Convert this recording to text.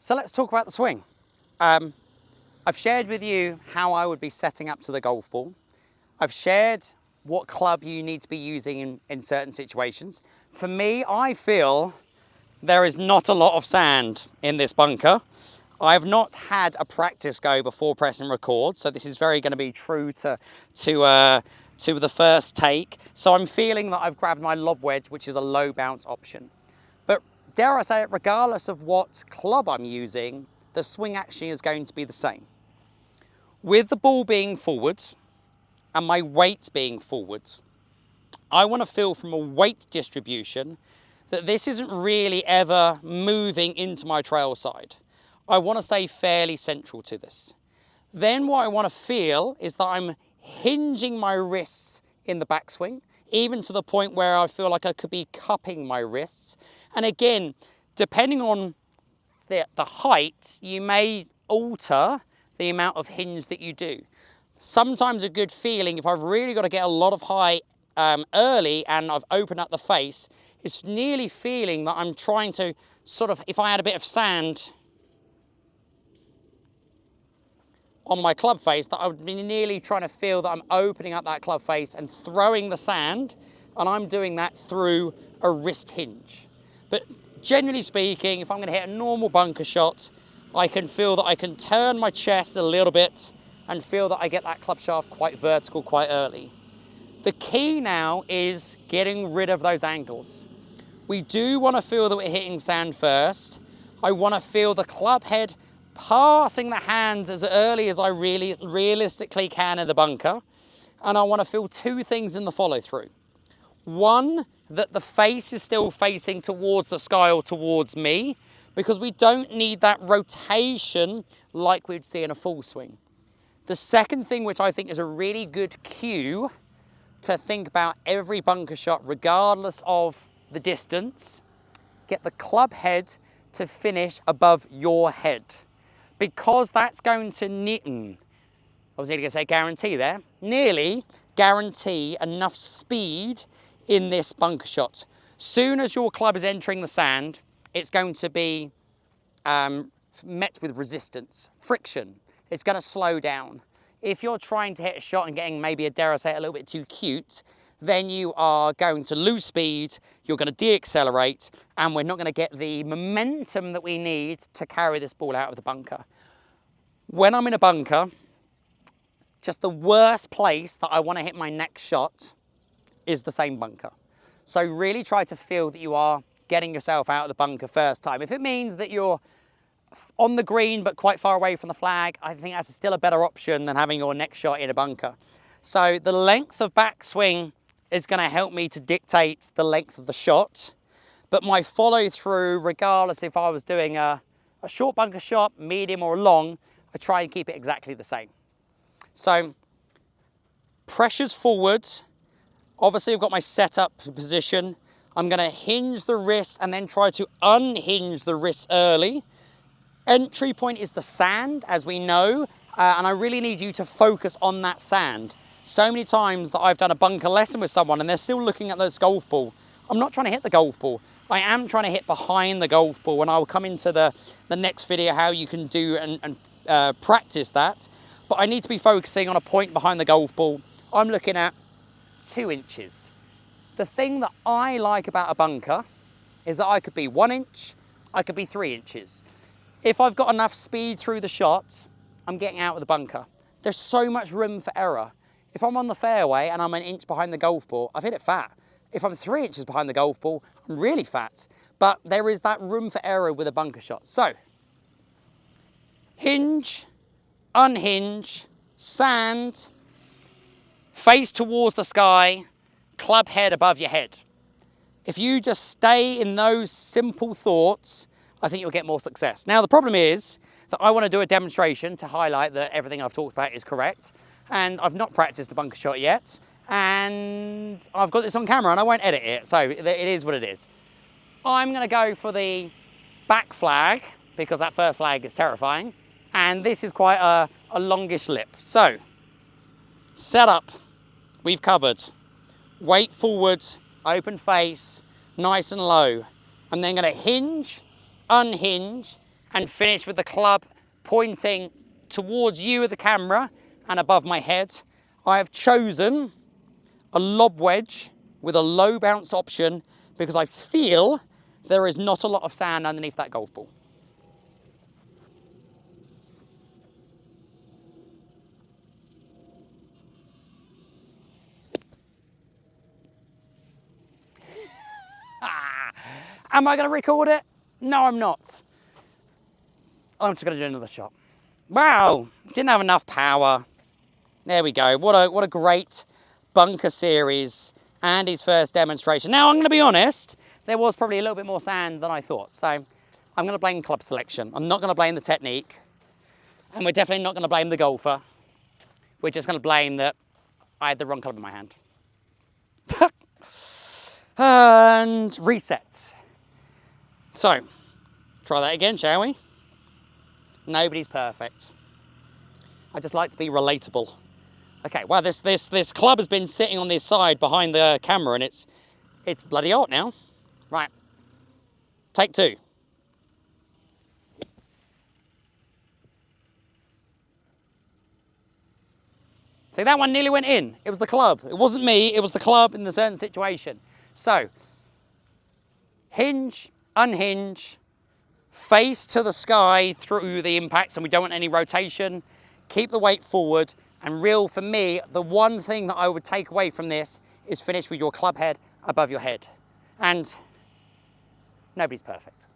So let's talk about the swing. I've shared with you how I would be setting up to the golf ball. I've shared what club you need to be using in certain situations. For me, I feel there is not a lot of sand in this bunker. I've not had a practice go before pressing record, so this is very going to be true to the first take. So I'm feeling that I've grabbed my lob wedge, which is a low bounce option. But dare I say it, regardless of what club I'm using, the swing action is going to be the same. With the ball being forwards and my weight being forwards, I want to feel from a weight distribution that this isn't really ever moving into my trail side. I want to stay fairly central to this. Then what I want to feel is that I'm hinging my wrists in the backswing, even to the point where I feel like I could be cupping my wrists. And again, depending on the height, you may alter the amount of hinge that you do. Sometimes a good feeling, if I've really got to get a lot of height early and I've opened up the face, it's nearly feeling that I'm trying to sort of, if I had a bit of sand on my club face, that I would be nearly trying to feel that I'm opening up that club face and throwing the sand, and I'm doing that through a wrist hinge. But generally speaking, if I'm going to hit a normal bunker shot, I can feel that I can turn my chest a little bit and feel that I get that club shaft quite vertical quite early. The key now is getting rid of those angles. We do want to feel that we're hitting sand first. I want to feel the club head passing the hands as early as I really realistically can in the bunker. And I want to feel two things in the follow through. One, that the face is still facing towards the sky or towards me, because we don't need that rotation like we'd see in a full swing. The second thing, which I think is a really good cue to think about every bunker shot, regardless of the distance, get the club head to finish above your head. Because that's going to, I was nearly going to say guarantee there, nearly guarantee enough speed in this bunker shot. Soon as your club is entering the sand, it's going to be met with resistance, friction. It's going to slow down. If you're trying to hit a shot and getting maybe, dare I say, a little bit too cute, then you are going to lose speed, you're going to de-accelerate, and we're not going to get the momentum that we need to carry this ball out of the bunker. When I'm in a bunker, just the worst place that I want to hit my next shot is the same bunker. So really try to feel that you are getting yourself out of the bunker first time. If it means that you're on the green but quite far away from the flag, I think that's still a better option than having your next shot in a bunker. So the length of backswing is going to help me to dictate the length of the shot, but my follow through, regardless if I was doing a short bunker shot, medium or long, I try and keep it exactly the same. So pressure's forwards. Obviously I've got my setup position. I'm going to hinge the wrist and then try to unhinge the wrist early. Entry point is the sand, as we know, and I really need you to focus on that sand. So many times that I've done a bunker lesson with someone and they're still looking at this golf ball. I'm not trying to hit the golf ball. I am trying to hit behind the golf ball, and I will come into the next video how you can do and practice that. But I need to be focusing on a point behind the golf ball. I'm looking at 2 inches. The thing that I like about a bunker is that I could be 1 inch, I could be 3 inches. If I've got enough speed through the shots, I'm getting out of the bunker. There's so much room for error. If I'm on the fairway and I'm 1 inch behind the golf ball, I've hit it fat. If I'm 3 inches behind the golf ball, I'm really fat. But there is that room for error with a bunker shot. So, hinge, unhinge, sand, face towards the sky, club head above your head. If you just stay in those simple thoughts, I think you'll get more success. Now, the problem is that I want to do a demonstration to highlight that everything I've talked about is correct. And I've not practiced a bunker shot yet. And I've got this on camera and I won't edit it. So it is what it is. I'm going to go for the back flag because that first flag is terrifying. And this is quite a longish lip. So, set up, we've covered. Weight forward, open face, nice and low. I'm then going to hinge, unhinge, and finish with the club pointing towards you with the camera and above my head. I have chosen a lob wedge with a low bounce option because I feel there is not a lot of sand underneath that golf ball. Am I going to record it? No, I'm not. I'm just going to do another shot. Wow, didn't have enough power. There we go. What a great bunker series. Andy's first demonstration. Now, I'm going to be honest, there was probably a little bit more sand than I thought. So I'm going to blame club selection. I'm not going to blame the technique. And we're definitely not going to blame the golfer. We're just going to blame that I had the wrong club in my hand. And reset. So, try that again, shall we? Nobody's perfect. I just like to be relatable. Okay, well, this club has been sitting on this side behind the camera, and it's bloody hot now. Right, take two. See, that one nearly went in. It was the club. It wasn't me, it was the club in the certain situation. So, hinge, unhinge, face to the sky through the impacts, and we don't want any rotation. Keep the weight forward, and real, for me, the one thing that I would take away from this is finish with your club head above your head. And nobody's perfect.